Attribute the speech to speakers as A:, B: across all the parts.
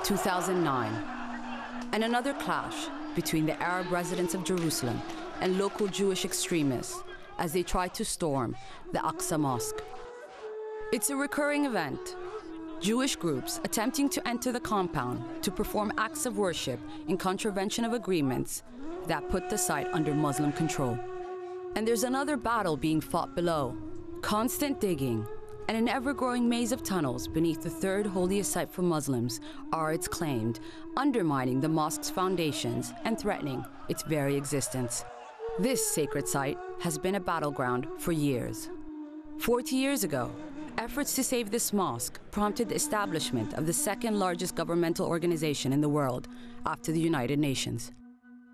A: 2009, and another clash between the Arab residents of Jerusalem and local Jewish extremists as they tried to storm the Aqsa Mosque. It's a recurring event. Jewish groups attempting to enter the compound to perform acts of worship in contravention of agreements that put the site under Muslim control. And there's another battle being fought below, constant digging, and an ever-growing maze of tunnels beneath the third holiest site for Muslims are, it's claimed, undermining the mosque's foundations and threatening its very existence. This sacred site has been a battleground for years. 40 years ago, efforts to save this mosque prompted the establishment of the second largest governmental organization in the world after the United Nations.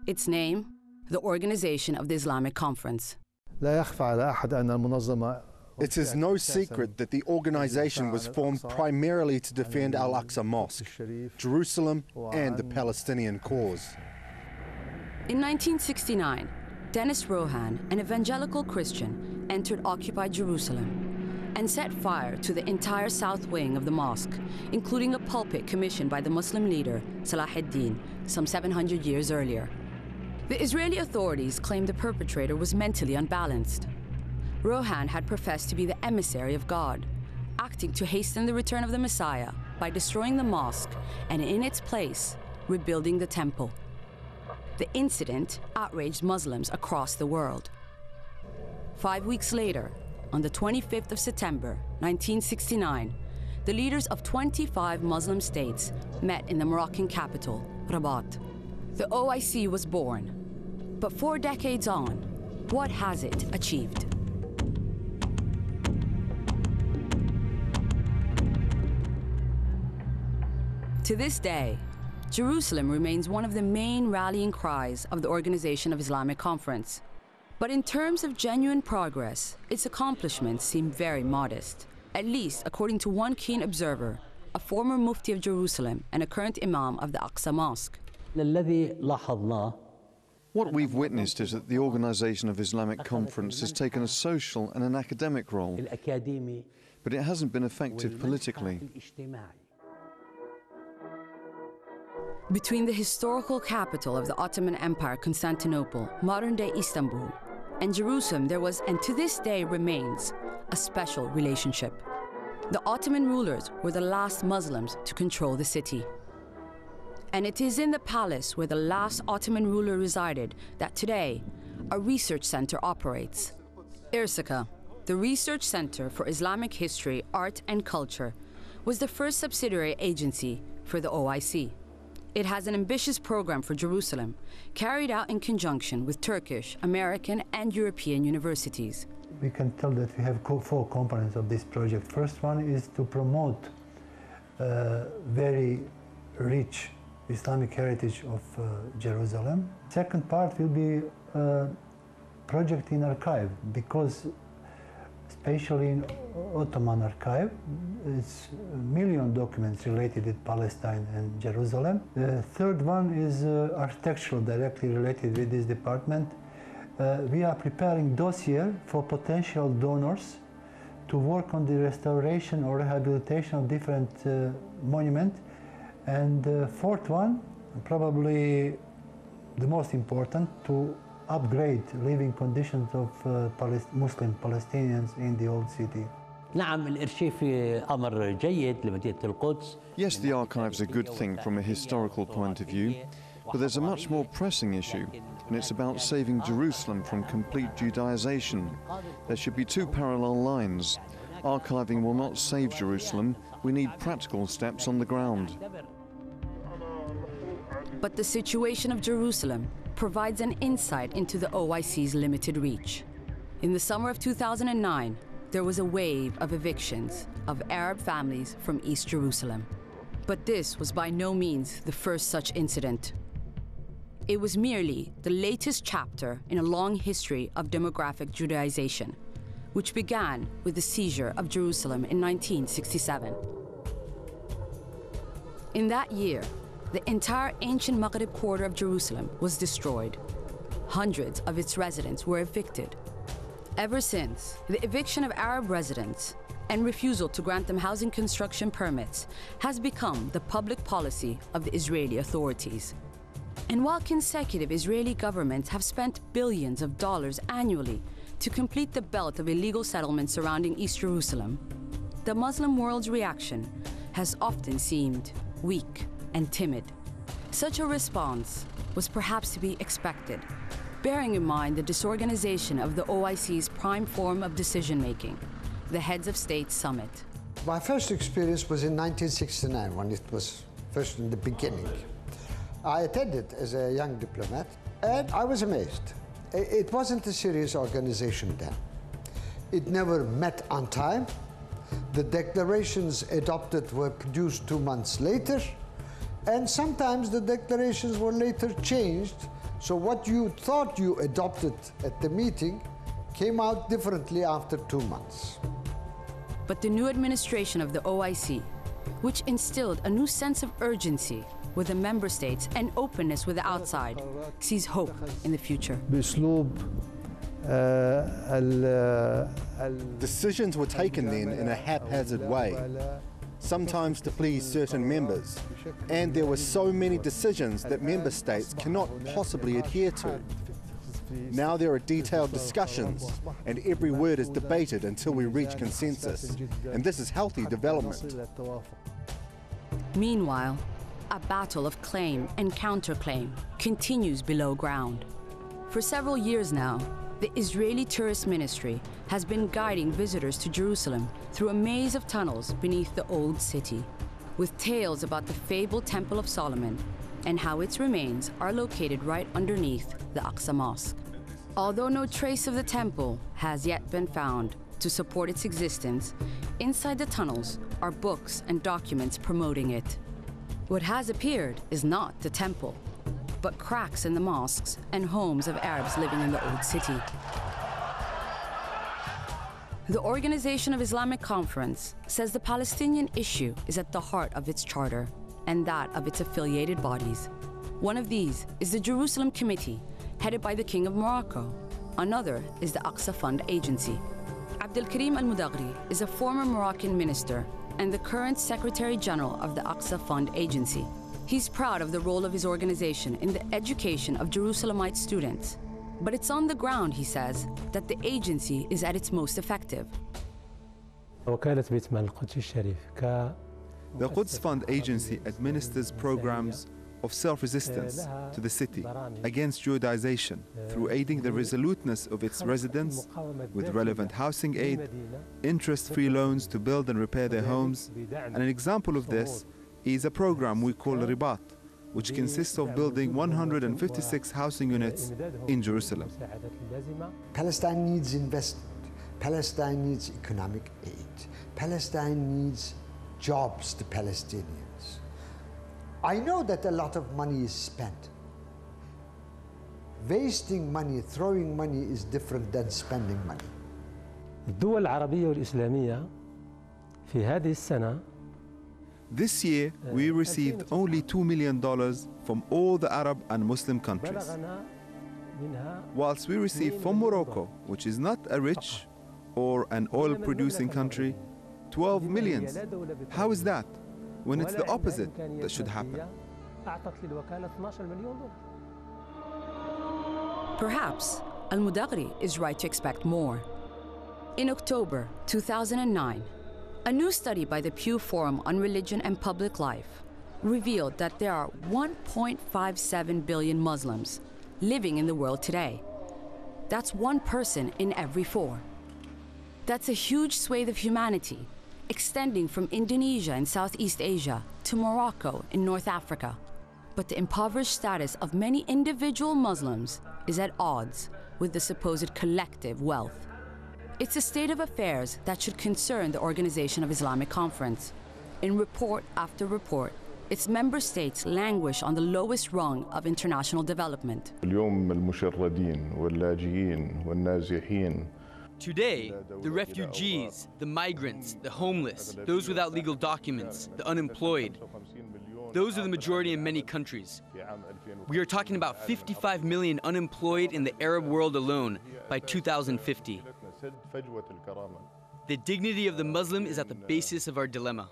A: Its name, the Organization of the Islamic Conference.
B: It is no secret that the organization was formed primarily to defend Al-Aqsa Mosque, Jerusalem, and the Palestinian cause.
A: In 1969, Dennis Rohan, an evangelical Christian, entered occupied Jerusalem and set fire to the entire south wing of the mosque, including a pulpit commissioned by the Muslim leader Salah ad-Din some 700 years earlier. The Israeli authorities claimed the perpetrator was mentally unbalanced. Rohan had professed to be the emissary of God, acting to hasten the return of the Messiah by destroying the mosque and, in its place, rebuilding the temple. The incident outraged Muslims across the world. 5 weeks later, on the 25th of September, 1969, the leaders of 25 Muslim states met in the Moroccan capital, Rabat. The OIC was born. But 4 decades on, what has it achieved? To this day, Jerusalem remains one of the main rallying cries of the Organization of Islamic Conference. But in terms of genuine progress, its accomplishments seem very modest, at least according to one keen observer, a former Mufti of Jerusalem and a current Imam of the Aqsa Mosque.
C: What we've witnessed is that the Organization of Islamic Conference has taken a social and an academic role, but it hasn't been effective politically.
A: Between the historical capital of the Ottoman Empire, Constantinople, modern-day Istanbul, and Jerusalem, there was, and to this day remains, a special relationship. The Ottoman rulers were the last Muslims to control the city. And it is in the palace where the last Ottoman ruler resided that today a research center operates. IHSANOGLU, the Research Center for Islamic History, Art and Culture, was the first subsidiary agency for the OIC. It has an ambitious program for Jerusalem, carried out in conjunction with Turkish, American, and European universities.
D: We can tell that we have 4 components of this project. First one is to promote very rich Islamic heritage of Jerusalem. Second part will be project in archive, because especially in Ottoman archive, it's a million documents related with Palestine and Jerusalem. The third one is architectural, directly related with this department. We are preparing dossier for potential donors to work on the restoration or rehabilitation of different monuments. And the fourth one, probably the most important, to upgrade living conditions of Muslim Palestinians in the old city.
C: Yes, the archive's a good thing from a historical point of view, but there's a much more pressing issue, and it's about saving Jerusalem from complete Judaization. There should be 2 parallel lines. Archiving will not save Jerusalem. We need practical steps on the ground.
A: But the situation of Jerusalem provides an insight into the OIC's limited reach. In the summer of 2009, there was a wave of evictions of Arab families from East Jerusalem. But this was by no means the first such incident. It was merely the latest chapter in a long history of demographic Judaization, which began with the seizure of Jerusalem in 1967. In that year, the entire ancient Maghrib quarter of Jerusalem was destroyed. Hundreds of its residents were evicted. Ever since, the eviction of Arab residents and refusal to grant them housing construction permits has become the public policy of the Israeli authorities. And while consecutive Israeli governments have spent billions of dollars annually to complete the belt of illegal settlements surrounding East Jerusalem, the Muslim world's reaction has often seemed weak and timid. Such a response was perhaps to be expected, bearing in mind the disorganization of the OIC's prime form of decision-making, the Heads of State Summit.
E: My first experience was in 1969, when it was first in the beginning. I attended as a young diplomat, and I was amazed. It wasn't a serious organization then. It never met on time. The declarations adopted were produced 2 months later, and sometimes the declarations were later changed, so what you thought you adopted at the meeting came out differently after 2 months.
A: But the new administration of the OIC, which instilled a new sense of urgency with the member states and openness with the outside, sees hope in the future.
B: Decisions were taken then in a haphazard way, sometimes to please certain members, and there were so many decisions that member states cannot possibly adhere to. Now there are detailed discussions, and every word is debated until we reach consensus, and this is healthy development.
A: Meanwhile, a battle of claim and counterclaim continues below ground. For several years now, the Israeli Tourist Ministry has been guiding visitors to Jerusalem through a maze of tunnels beneath the old city, with tales about the fabled Temple of Solomon and how its remains are located right underneath the AQSA Mosque. Although no trace of the temple has yet been found to support its existence, inside the tunnels are books and documents promoting it. What has appeared is not the temple, but cracks in the mosques and homes of Arabs living in the old city. The Organization of Islamic Conference says the Palestinian issue is at the heart of its charter and that of its affiliated bodies. One of these is the Jerusalem Committee, headed by the King of Morocco. Another is the AQSA Fund Agency. Abdelkarim Al-Mudaghri is a former Moroccan minister and the current Secretary General of the AQSA Fund Agency. He's proud of the role of his organization in the education of Jerusalemite students. But it's on the ground, he says, that the agency is at its most effective.
F: The Quds Fund Agency administers programs of self-resistance to the city against Judaization through aiding the resoluteness of its residents with relevant housing aid, interest-free loans to build and repair their homes. And an example of this is a program we call Ribat, which consists of building 156 housing units in Jerusalem.
E: Palestine needs investment. Palestine needs economic aid. Palestine needs jobs to Palestinians. I know that a lot of money is spent. Wasting money, throwing money is different than spending money.
G: الدول العربية والإسلامية في هذه السنة
F: This year, we received only $2 million from all the Arab and Muslim countries, whilst we received from Morocco, which is not a rich or an oil-producing country, 12 million. How is that, when it's the opposite that should happen?
A: Perhaps Al-Mudaghri is right to expect more. In October 2009, a new study by the Pew Forum on Religion and Public Life revealed that there are 1.57 billion Muslims living in the world today. That's one person in every 4. That's a huge swathe of humanity, extending from Indonesia in Southeast Asia to Morocco in North Africa. But the impoverished status of many individual Muslims is at odds with the supposed collective wealth. It's a state of affairs that should concern the Organization of Islamic Conference. In report after report, its member states languish on the lowest rung of international development.
H: Today, the refugees, the migrants, the homeless, those without legal documents, the unemployed, those are the majority in many countries. We are talking about 55 million unemployed in the Arab world alone by 2050. The dignity of the Muslim is at the basis of our dilemma.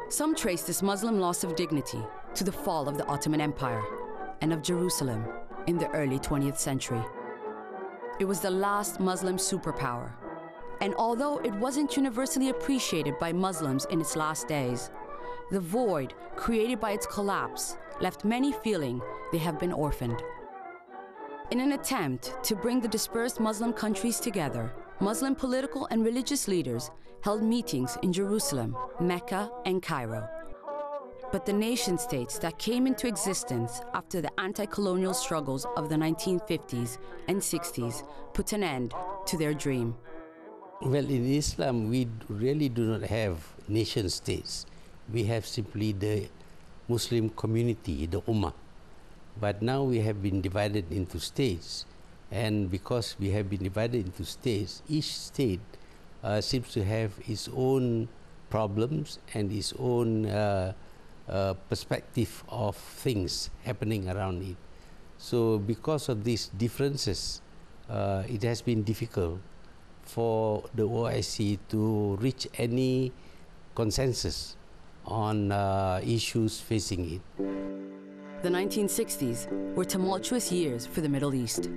A: Some trace this Muslim loss of dignity to the fall of the Ottoman Empire and of Jerusalem in the early 20th century. It was the last Muslim superpower, and although it wasn't universally appreciated by Muslims in its last days, the void created by its collapse left many feeling they have been orphaned. In an attempt to bring the dispersed Muslim countries together, Muslim political and religious leaders held meetings in Jerusalem, Mecca, and Cairo. But the nation-states that came into existence after the anti-colonial struggles of the 1950s and 60s put an end to their dream.
I: Well, in Islam, we really do not have nation-states. We have simply the Muslim community, the Ummah. But now we have been divided into states. And because we have been divided into states, each state seems to have its own problems and its own perspective of things happening around it. So because of these differences, it has been difficult for the OIC to reach any consensus on issues facing it.
A: The 1960s were tumultuous years for the Middle East.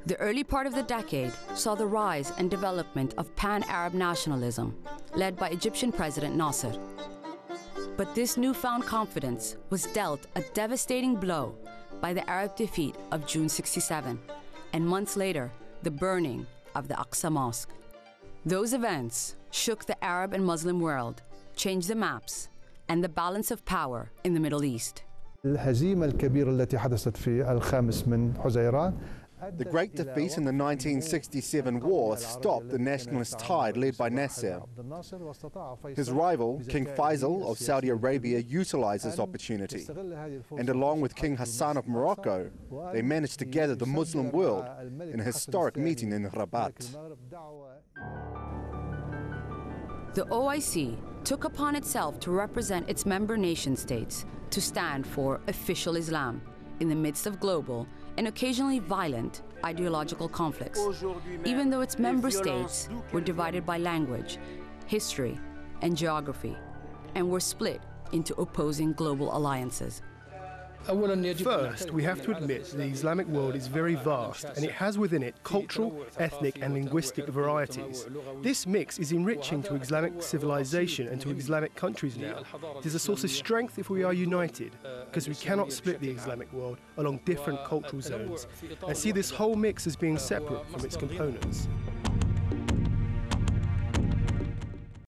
A: The early part of the decade saw the rise and development of pan-Arab nationalism, led by Egyptian President Nasser. But this newfound confidence was dealt a devastating blow by the Arab defeat of June '67, and months later, the burning of the Aqsa Mosque. Those events shook the Arab and Muslim world, changed the maps, and the balance of power in the Middle East.
J: الهزيمة الكبيرة التي حدثت في الخامس من حزيران.
B: The great defeat in the 1967 war stopped the nationalist tide led by Nasser. His rival, King Faisal of Saudi Arabia, utilized this opportunity. And along with King Hassan of Morocco, they managed to gather the Muslim world in a historic meeting in Rabat.
A: The OIC took upon itself to represent its member nation-states to stand for official Islam in the midst of global and occasionally violent ideological conflicts, even though its member states were divided by language, history, and geography, and were split into opposing global alliances.
K: First, we have to admit the Islamic world is very vast, and it has within it cultural, ethnic and linguistic varieties. This mix is enriching to Islamic civilization and to Islamic countries now. It is a source of strength if we are united, because we cannot split the Islamic world along different cultural zones and see this whole mix as being separate from its components.